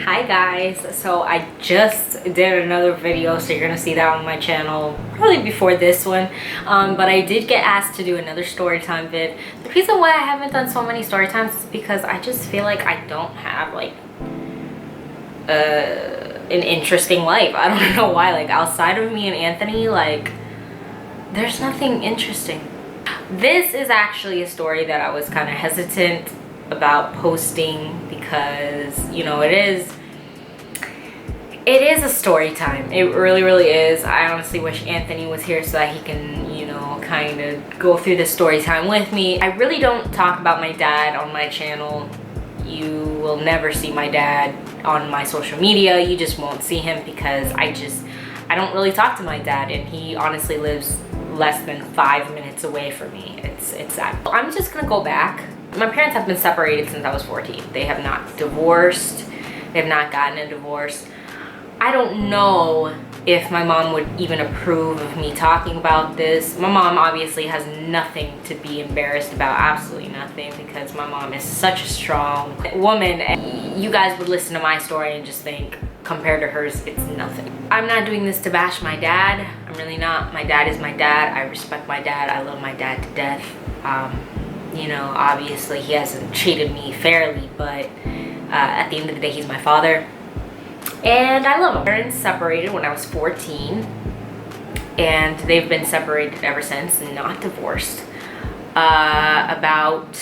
Hi guys, so I just did another video, so you're gonna see that on my channel probably before this one, but I did get asked to do another story time vid. The reason why I haven't done so many story times is because I just feel like I don't have like an interesting life. I don't know why, like outside of me and Anthony, like there's nothing interesting. This is actually a story that I was kind of hesitant about posting because, you know, it is a story time. It really is. I honestly wish Anthony was here so that he can, you know, kind of go through the story time with me. I really don't talk about my dad on my channel. You will never see my dad on my social media. You just won't see him because I don't really talk to my dad, and he honestly lives less than 5 minutes away from me. It's sad. I'm just gonna go back. My parents have been separated since I was 14. They have not divorced. They have not gotten a divorce. I don't know if my mom would even approve of me talking about this. My mom obviously has nothing to be embarrassed about, absolutely nothing, because my mom is such a strong woman. And you guys would listen to my story and just think, compared to hers, it's nothing. I'm not doing this to bash my dad. I'm really not. My dad is my dad. I respect my dad. I love my dad to death. You know, obviously he hasn't treated me fairly, but at the end of the day, he's my father. And I love him. My parents separated when I was 14, and they've been separated ever since, not divorced. About,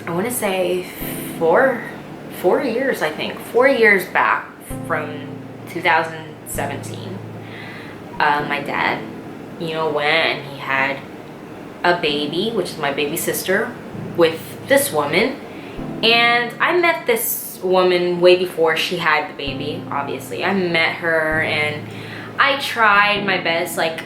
I want to say 4 years, I think. 4 years back from 2017. My dad, you know, went and he had a baby, which is my baby sister, with this woman. And I met this woman way before she had the baby, obviously. I met her and I tried my best. Like,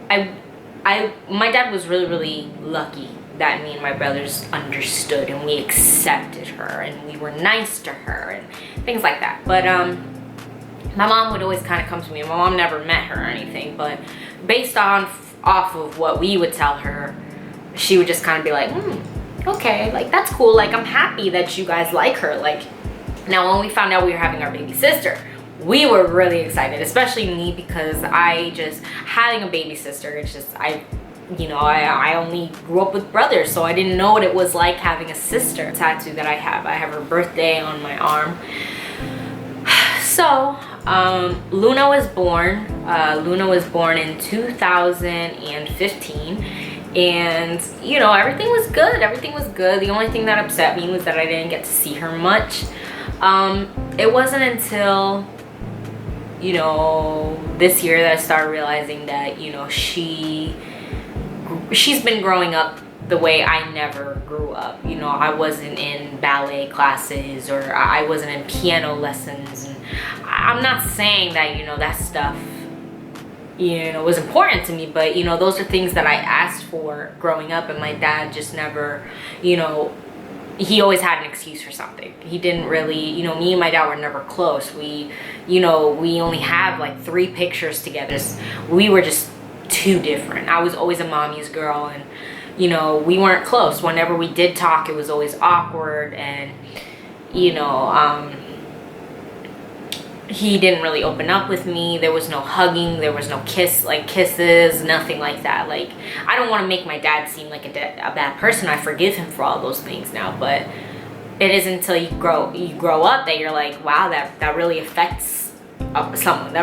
my dad was really lucky that me and my brothers understood and we accepted her and we were nice to her and things like that. But my mom would always kind of come to me. My mom never met her or anything, but based off of what we would tell her, she would just kind of be like, okay, like that's cool, like I'm happy that you guys like her. Like, now when we found out we were having our baby sister, we were really excited, especially me, because having a baby sister, it's just, I only grew up with brothers, so I didn't know what it was like having a sister. Tattoo that I have her birthday on my arm. So Luna was born in 2015, and you know, everything was good. The only thing that upset me was that I didn't get to see her much. It wasn't until, you know, this year that I started realizing that, you know, she's been growing up the way I never grew up. You know, I wasn't in ballet classes, or I wasn't in piano lessons. And I'm not saying that, you know, that stuff, you know, was important to me, but you know, those are things that I asked for growing up, and my dad just never, you know, he always had an excuse for something. He didn't really, you know, me and my dad were never close. We only have like 3 pictures together. We were just too different. I was always a mommy's girl, and you know, we weren't close. Whenever we did talk, it was always awkward, and you know, he didn't really open up with me. There was no hugging, there was no kisses, nothing like that. Like, I don't want to make my dad seem like a bad person. I forgive him for all those things now, but it isn't until you grow up that you're like, wow, that really affects someone.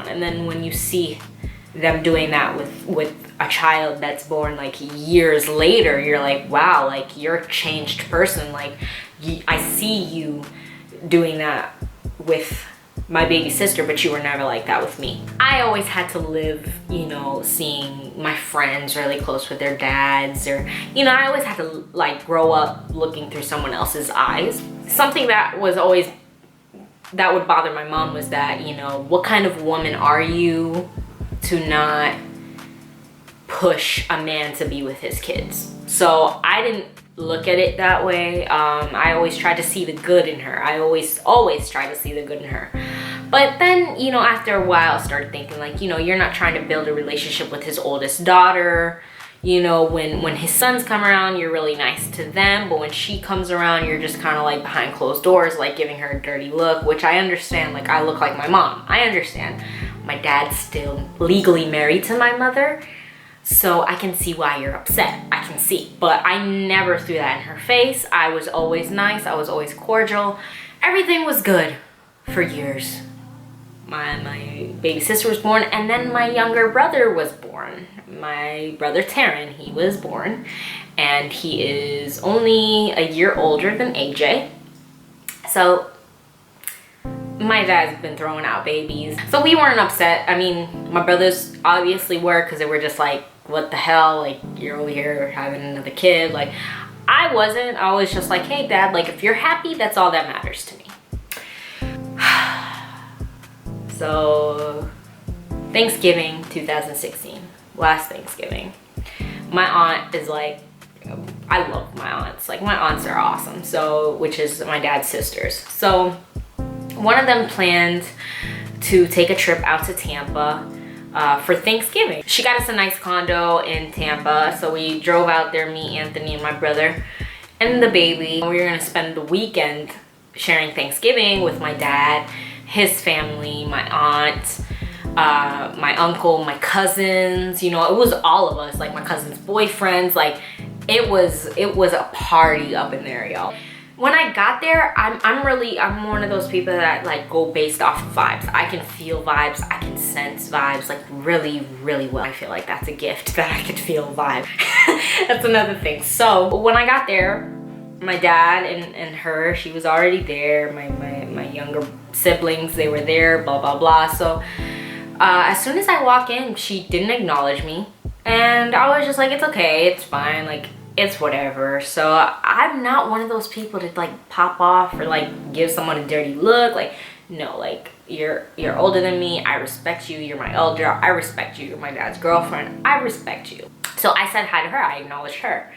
And then when you see them doing that with a child that's born like years later, you're like, wow, like you're a changed person. Like, I see you doing that with my baby sister, but you were never like that with me. I always had to live, you know, seeing my friends really close with their dads, or, you know, I always had to like grow up looking through someone else's eyes. Something that would bother my mom was that, you know, what kind of woman are you to not push a man to be with his kids? So I didn't look at it that way. I always tried to see the good in her. I always tried to see the good in her. But then, you know, after a while I started thinking, like, you know, you're not trying to build a relationship with his oldest daughter. You know, when his sons come around, you're really nice to them, but when she comes around, you're just kind of like behind closed doors, like giving her a dirty look, which I understand. Like, I look like my mom. I understand. My dad's still legally married to my mother, so I can see why you're upset. I can see. But I never threw that in her face. I was always nice. I was always cordial. Everything was good for years. My baby sister was born, and then my younger brother was born. My brother Taryn, he was born, and he is only a year older than AJ. So my dad's been throwing out babies, so we weren't upset. I mean, my brothers obviously were, because they were just like, what the hell, like, you're over here having another kid. Like, I wasn't. I was just like, hey dad, like, if you're happy, that's all that matters to me. So Thanksgiving 2016, last Thanksgiving, my aunt is like, I love my aunts. Like, my aunts are awesome. So, which is my dad's sisters. So one of them planned to take a trip out to Tampa for Thanksgiving. She got us a nice condo in Tampa. So we drove out there, me, Anthony, and my brother, and the baby. We were gonna spend the weekend sharing Thanksgiving with my dad, his family, my aunt, my uncle, my cousins. You know, it was all of us, like my cousin's boyfriends. Like, it was a party up in there, y'all. When I got there, I'm one of those people that like go based off of vibes. I can feel vibes, I can sense vibes, like really, really well. I feel like that's a gift, that I can feel vibe. That's another thing. So when I got there, my dad and her, she was already there. My younger siblings, they were there, blah, blah, blah. So as soon as I walk in, she didn't acknowledge me. And I was just like, it's okay, it's fine, like, it's whatever. So I'm not one of those people to like pop off or like give someone a dirty look. Like, no, like, you're older than me, I respect you, you're my elder, I respect you, you're my dad's girlfriend, I respect you. So I said hi to her, I acknowledged her.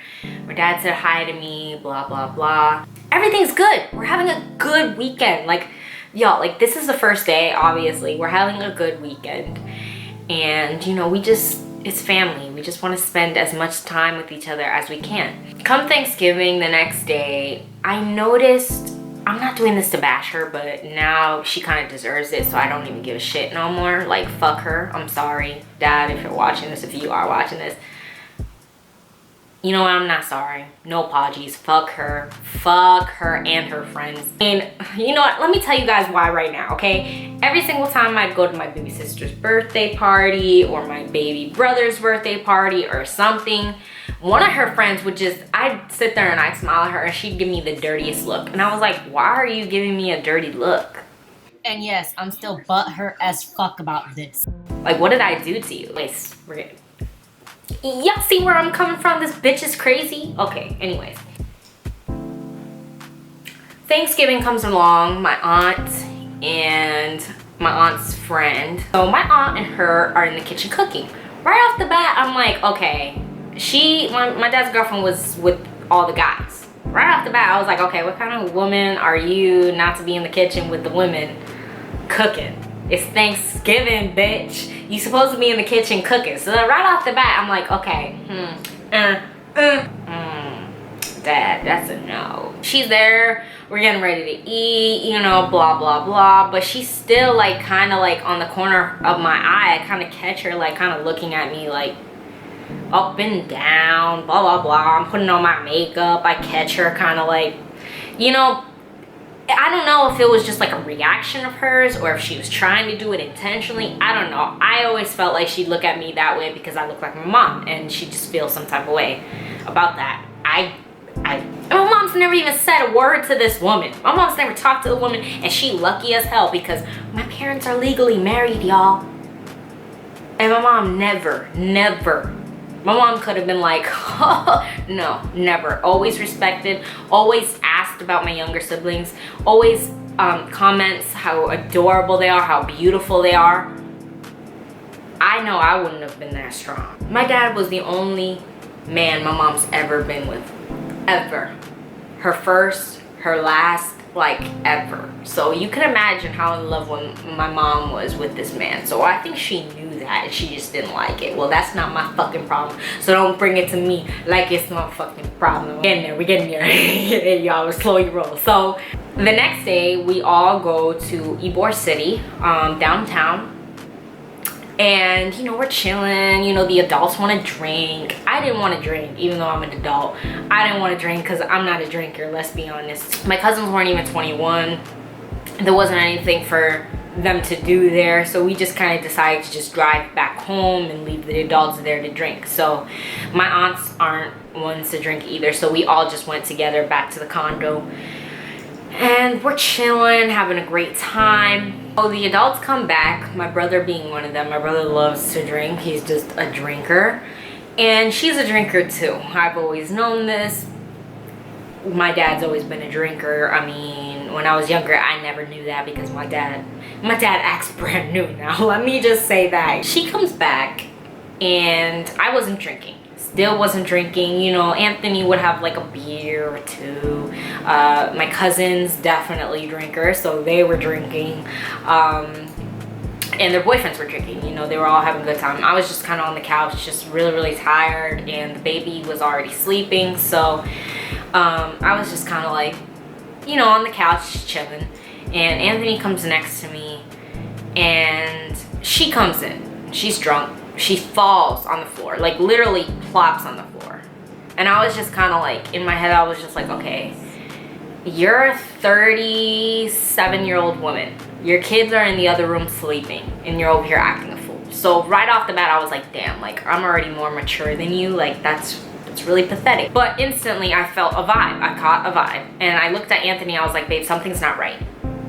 My dad said hi to me, blah, blah, blah. Everything's good. We're having a good weekend. Like, y'all, like, this is the first day, obviously. We're having a good weekend. And, you know, it's family. We just want to spend as much time with each other as we can. Come Thanksgiving, the next day, I noticed, I'm not doing this to bash her, but now she kind of deserves it, so I don't even give a shit no more. Like, fuck her. I'm sorry, Dad, if you're watching this, if you are watching this. You know what, I'm not sorry. No apologies. Fuck her. Fuck her and her friends. And you know what, let me tell you guys why right now, okay? Every single time I'd go to my baby sister's birthday party or my baby brother's birthday party or something, one of her friends would just, I'd sit there and I'd smile at her and she'd give me the dirtiest look. And I was like, why are you giving me a dirty look? And yes, I'm still butthurt as fuck about this. Like, what did I do to you? Wait, y'all see where I'm coming from? This bitch is crazy. Okay, anyways. Thanksgiving comes along, my aunt and my aunt's friend. So my aunt and her are in the kitchen cooking. Right off the bat, I'm like, okay. My dad's girlfriend was with all the guys. Right off the bat, I was like, okay, what kind of woman are you not to be in the kitchen with the women cooking? It's Thanksgiving, bitch. You supposed to be in the kitchen cooking. So right off the bat, I'm like, okay, Dad, that's a no. She's there, we're getting ready to eat, you know, blah, blah, blah. But she's still like kind of like on the corner of my eye. I kind of catch her like kind of looking at me like up and down, blah, blah, blah. I'm putting on my makeup. I catch her kind of like, you know, I don't know if it was just like a reaction of hers or if she was trying to do it intentionally. I don't know. I always felt like she'd look at me that way because I look like my mom and she just feels some type of way about that. My mom's never even said a word to this woman. My mom's never talked to the woman, and she lucky as hell because my parents are legally married, y'all. And my mom never. My mom could have been like, oh, no, never. Always respected, always asked about my younger siblings, always comments how adorable they are, how beautiful they are. I know I wouldn't have been that strong. My dad was the only man my mom's ever been with, ever. Her first, her last, like ever. So you can imagine how in love my mom was with this man. So I think she knew that and she just didn't like it. Well, that's not my fucking problem. So don't bring it to me like it's my fucking problem. We're getting there. Y'all, slow your roll. So the next day, we all go to Ybor City, downtown. And, you know, we're chilling. You know, the adults want to drink. I didn't want to drink, even though I'm an adult. I didn't want to drink because I'm not a drinker, let's be honest. My cousins weren't even 21. There wasn't anything for them to do there. So we just kind of decided to just drive back home and leave the adults there to drink. So my aunts aren't ones to drink either. So we all just went together back to the condo. And we're chilling, having a great time. Oh, the adults come back, my brother being one of them. My brother loves to drink. He's just a drinker. And she's a drinker too. I've always known this. My dad's always been a drinker. I mean, when I was younger, I never knew that because my dad acts brand new now. Let me just say that. She comes back and I wasn't drinking. Still wasn't drinking. You know, Anthony would have like a beer or two. My cousins, definitely drinkers, so they were drinking. And their boyfriends were drinking. You know, they were all having a good time. I was just kind of on the couch, just really, really tired, and the baby was already sleeping. So I was just kind of like, you know, on the couch chilling. And Anthony comes next to me, and she comes in. She's drunk. She falls on the floor, like literally plops on the floor. And I was just kind of like, in my head, I was just like, okay, you're a 37-year-old woman. Your kids are in the other room sleeping, and you're over here acting a fool. So right off the bat, I was like, damn, like I'm already more mature than you. Like that's really pathetic. But instantly, I felt a vibe. I caught a vibe, and I looked at Anthony. I was like, babe, something's not right.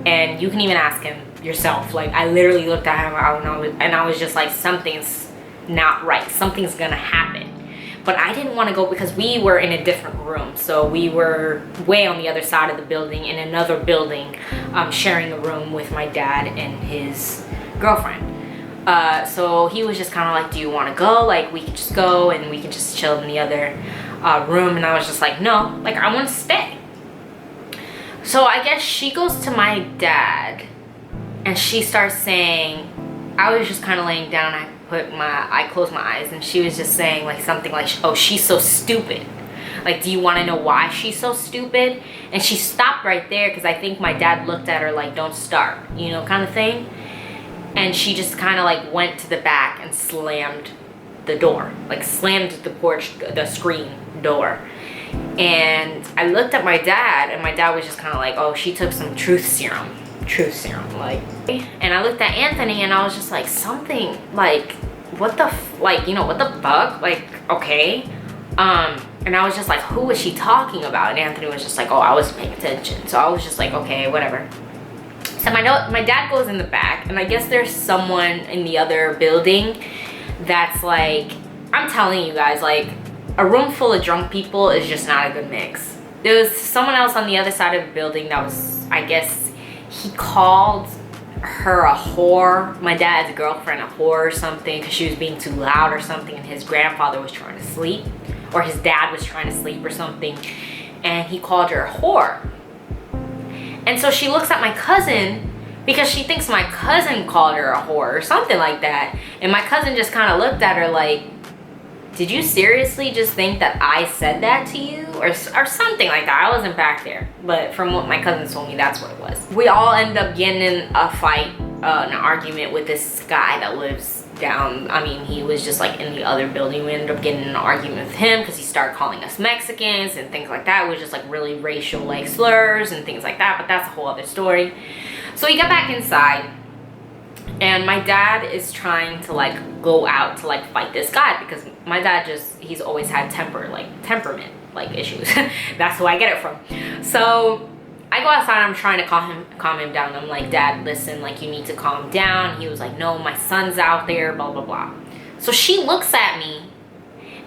And you can even ask him yourself. Like I literally looked at him, and I was just like, something's not right. Something's gonna happen. But I didn't want to go because we were in a different room. So we were way on the other side of the building in another building, sharing a room with my dad and his girlfriend. So he was just kind of like, do you want to go? Like we could just go and we can just chill in the other room. And I was just like, no, like I want to stay. So I guess she goes to my dad and she starts saying, I was just kind of laying down. I closed my eyes, and she was just saying like something like, oh, she's so stupid. Like, do you want to know why she's so stupid? And she stopped right there because I think my dad looked at her like, don't start, you know, kind of thing. And she just kind of like went to the back and slammed the door, like slammed the screen door. And I looked at my dad, and my dad was just kind of like, oh, she took some truth serum, like. And I looked at Anthony, and I was just like, something like, what the what the fuck, like, okay. And I was just like, who is she talking about? And Anthony was just like, oh, I wasn't paying attention. So I was just like, okay, whatever. So my dad goes in the back, and I guess there's someone in the other building that's like, I'm telling you guys, like, a room full of drunk people is just not a good mix. There was someone else on the other side of the building that was, I guess, he called her a whore, my dad's girlfriend a whore or something, because she was being too loud or something, and his grandfather was trying to sleep, or his dad was trying to sleep or something, and he called her a whore. And so she looks at my cousin because she thinks my cousin called her a whore or something like that. And my cousin just kind of looked at her like, did you seriously just think that I said that to you? Or something like that. I wasn't back there. But from what my cousin told me, that's what it was. We all end up getting in a fight, an argument with this guy that lives down. I mean, he was just like in the other building. We ended up getting in an argument with him because he started calling us Mexicans and things like that. It was just like really racial like slurs and things like that. But that's a whole other story. So we got back inside. And my dad is trying to like go out to like fight this guy because my dad he's always had temperament like issues. That's who I get it from. So I go outside, I'm trying to calm him down. I'm like, Dad, listen, like you need to calm down. He was like, no, my son's out there, blah, blah, blah. So she looks at me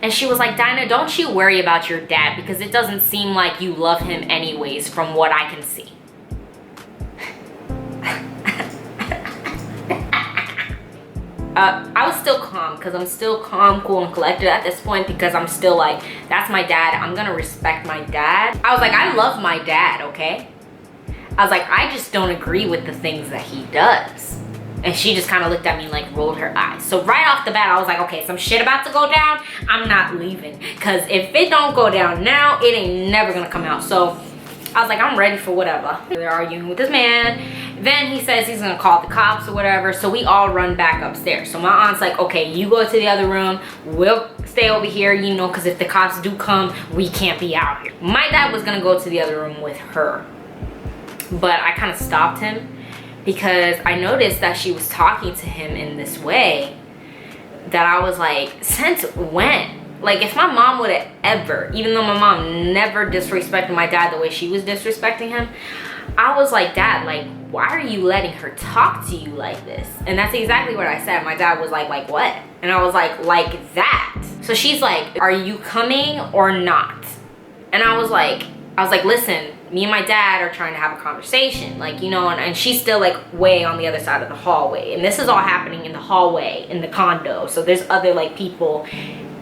and she was like, Dinah, don't you worry about your dad because it doesn't seem like you love him anyways from what I can see. I was still calm because I'm still calm, cool, and collected at this point because I'm still like, that's my dad. I'm going to respect my dad. I was like, I love my dad, okay? I was like, I just don't agree with the things that he does. And she just kind of looked at me and like rolled her eyes. So right off the bat, I was like, okay, some shit about to go down. I'm not leaving. Because if it don't go down now, it ain't never gonna come out. So I was like, I'm ready for whatever. They're arguing with this man. Then he says he's gonna call the cops or whatever. So we all run back upstairs. So my aunt's like, okay, you go to the other room. We'll stay over here, you know, because if the cops do come, we can't be out here. My dad was gonna go to the other room with her. But I kind of stopped him because I noticed that she was talking to him in this way that I was like, since when? Like, if my mom would have ever, even though my mom never disrespected my dad the way she was disrespecting him, I was like, Dad, like, why are you letting her talk to you like this? And that's exactly what I said. My dad was like what? And I was like that. So she's like, are you coming or not? And I was like, listen, me and my dad are trying to have a conversation, like, you know, and she's still like way on the other side of the hallway. And this is all happening in the hallway, in the condo. So there's other like people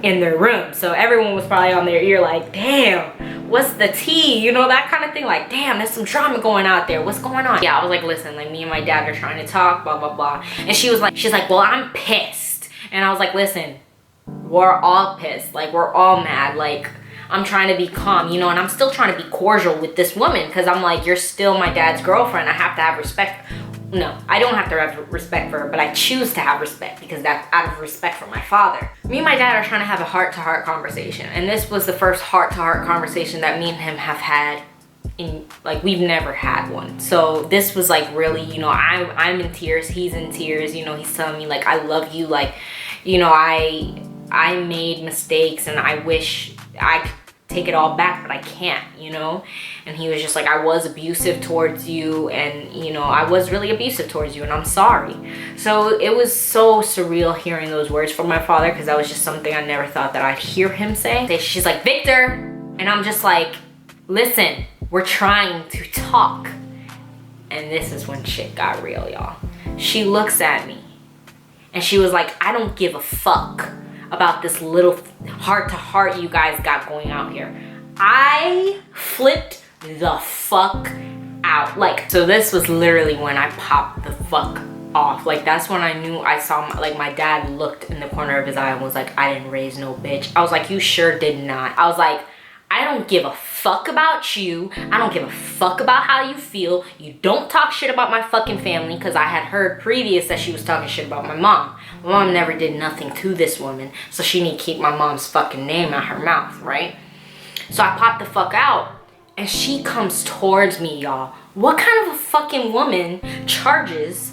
in their room. So everyone was probably on their ear like, damn, what's the tea? You know, that kind of thing. Like, damn, there's some drama going out there. What's going on? Yeah, I was like, listen, like me and my dad are trying to talk, blah, blah, blah. And she's like, well, I'm pissed. And I was like, listen, we're all pissed. Like, we're all mad. Like, I'm trying to be calm, you know, and I'm still trying to be cordial with this woman because I'm like, you're still my dad's girlfriend. I have to have respect. No, I don't have to have respect for her, but I choose to have respect because that's out of respect for my father. Me and my dad are trying to have a heart-to-heart conversation, and this was the first heart-to-heart conversation that me and him have had in, like, we've never had one. So this was like really, you know, I'm in tears, he's in tears, you know, he's telling me like, I love you, like, you know, I made mistakes and I wish I could take it all back, but I can't, you know. And he was just like, I was abusive towards you, and you know, I was really abusive towards you, and I'm sorry. So it was so surreal hearing those words from my father, because that was just something I never thought that I'd hear him say. She's like, Victor, and I'm just like, listen, we're trying to talk. And this is when shit got real, y'all. She looks at me and she was like, I don't give a fuck about this little heart-to-heart you guys got going out here. I flipped the fuck out. Like, so this was literally when I popped the fuck off. Like, that's when I knew. I saw my dad looked in the corner of his eye and was like, I didn't raise no bitch. I was like, you sure did not. I was like, I don't give a fuck about you. I don't give a fuck about how you feel. You don't talk shit about my fucking family, because I had heard previous that she was talking shit about my mom. My mom never did nothing to this woman, so she need to keep my mom's fucking name out her mouth, right? So I popped the fuck out, and she comes towards me, y'all. What kind of a fucking woman charges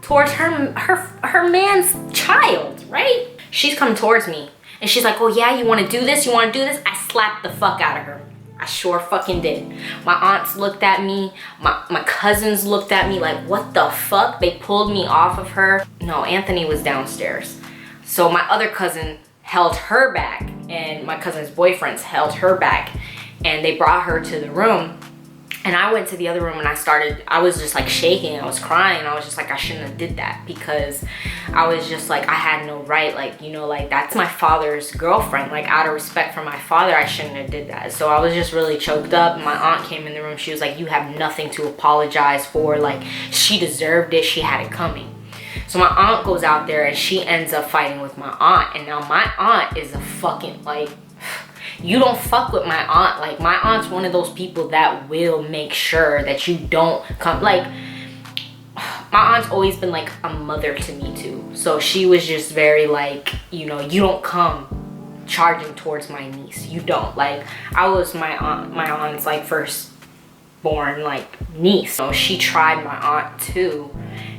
towards her man's child, right? She's coming towards me. And she's like, oh yeah, you want to do this? You want to do this? I slapped the fuck out of her. I sure fucking did. My aunts looked at me. My cousins looked at me like, what the fuck? They pulled me off of her. No, Anthony was downstairs. So my other cousin held her back, and my cousin's boyfriends held her back, and they brought her to the room. And I went to the other room and I was just like shaking. I was crying. I was just like, I shouldn't have did that, because I was just like, I had no right. Like, you know, like, that's my father's girlfriend. Like, out of respect for my father, I shouldn't have did that. So I was just really choked up. My aunt came in the room. She was like, you have nothing to apologize for. Like, she deserved it. She had it coming. So my aunt goes out there and she ends up fighting with my aunt. And now my aunt is a fucking, like, you don't fuck with my aunt. Like, my aunt's one of those people that will make sure that you don't come. Like, my aunt's always been like a mother to me too. So she was just very like, you know, you don't come charging towards my niece. You don't. Like, I was my aunt's like firstborn like niece. So she tried my aunt too.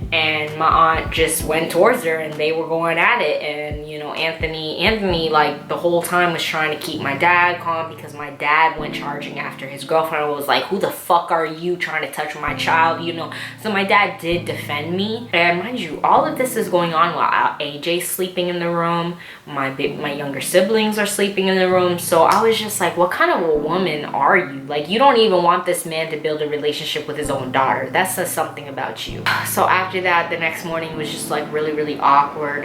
And my aunt just went towards her and they were going at it. And, you know, Anthony, like, the whole time was trying to keep my dad calm, because my dad went charging after his girlfriend and was like, who the fuck are you trying to touch my child, you know? So my dad did defend me. And mind you, all of this is going on while AJ's sleeping in the room. My younger siblings are sleeping in the room. So I was just like, what kind of a woman are you? Like, you don't even want this man to build a relationship with his own daughter. That says something about you. So after that, the next morning was just like really awkward,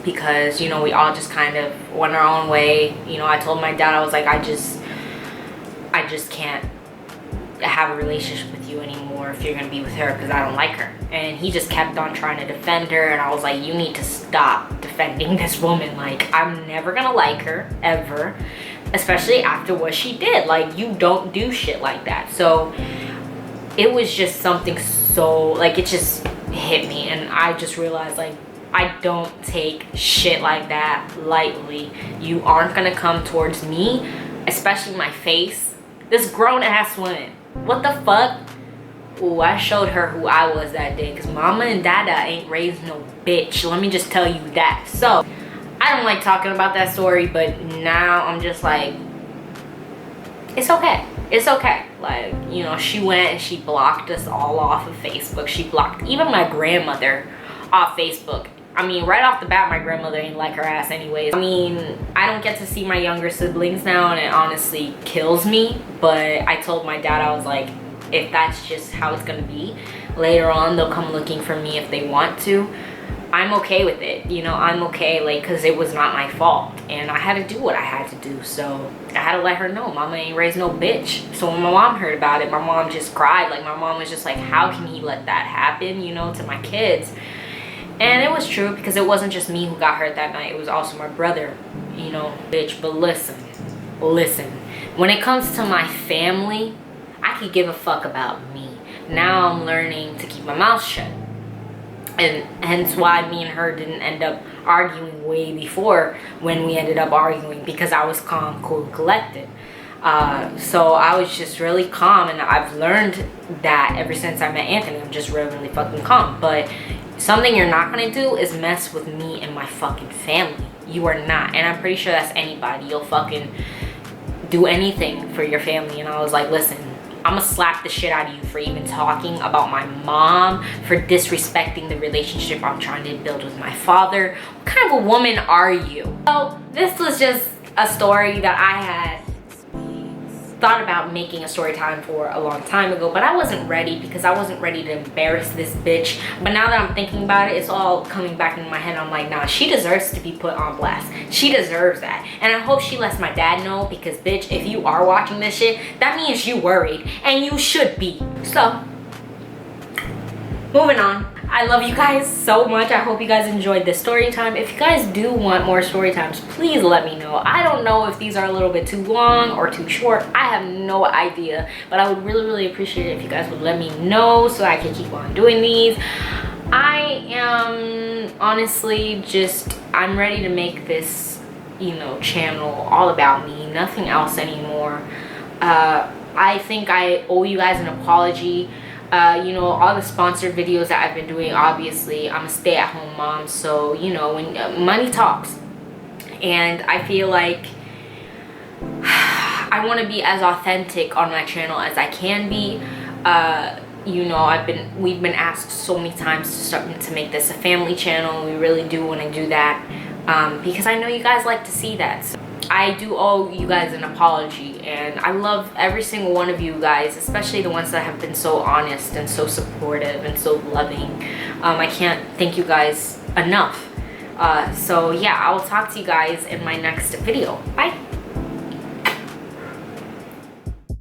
because, you know, we all just kind of went our own way. You know, I told my dad, I was like, I just can't have a relationship with you anymore if you're gonna be with her, because I don't like her. And he just kept on trying to defend her, and I was like, you need to stop defending this woman. Like, I'm never gonna like her ever, especially after what she did. Like, you don't do shit like that. So it was just something so, like, it just hit me, and I just realized, like, I don't take shit like that lightly. You aren't gonna come towards me, especially my face. This grown ass woman, what the fuck? Ooh, I showed her who I was that day, because mama and dada ain't raised no bitch. Let me just tell you that. So I don't like talking about that story, but now I'm just like, it's okay. It's okay. Like, you know, she went and she blocked us all off of Facebook. She blocked even my grandmother off Facebook. I mean, right off the bat, my grandmother ain't like her ass anyways. I mean, I don't get to see my younger siblings now, and it honestly kills me. But I told my dad, I was like, if that's just how it's gonna be, later on they'll come looking for me if they want to. I'm okay with it, you know. I'm okay, like, because it was not my fault, and I had to do what I had to do. So I had to let her know mama ain't raised no bitch. So when my mom heard about it, my mom just cried. Like, my mom was just like, how can he let that happen, you know, to my kids? And it was true, because it wasn't just me who got hurt that night. It was also my brother, you know, bitch. But listen, when it comes to my family, I could give a fuck about me. Now I'm learning to keep my mouth shut. And hence why me and her didn't end up arguing way before when we ended up arguing, because I was calm, cool, collected. So I was just really calm, and I've learned that ever since I met Anthony. I'm just really, really fucking calm. But something you're not gonna do is mess with me and my fucking family. You are not. And I'm pretty sure that's anybody. You'll fucking do anything for your family. And I was like, listen, I'm gonna slap the shit out of you for even talking about my mom, for disrespecting the relationship I'm trying to build with my father. What kind of a woman are you? So this was just a story that I had thought about making a story time for a long time ago, but I wasn't ready, because I wasn't ready to embarrass this bitch. But now that I'm thinking about it, it's all coming back in my head. I'm like, nah, she deserves to be put on blast. She deserves that. And I hope she lets my dad know, because bitch, if you are watching this shit, that means you worried, and you should be. So moving on. I love you guys so much. I hope you guys enjoyed this story time. If you guys do want more story times, please let me know. I don't know if these are a little bit too long or too short. I have no idea, but I would really, really appreciate it if you guys would let me know so I can keep on doing these. I am honestly just, I'm ready to make this, you know, channel all about me, nothing else anymore. I think I owe you guys an apology. You know, all the sponsored videos that I've been doing, obviously I'm a stay-at-home mom, so you know, when money talks, and I feel like I want to be as authentic on my channel as I can be. You know, we've been asked so many times to make this a family channel. We really do want to do that, because I know you guys like to see that. So I do owe you guys an apology, and I love every single one of you guys, especially the ones that have been so honest and so supportive and so loving. I can't thank you guys enough. So yeah, I will talk to you guys in my next video. Bye.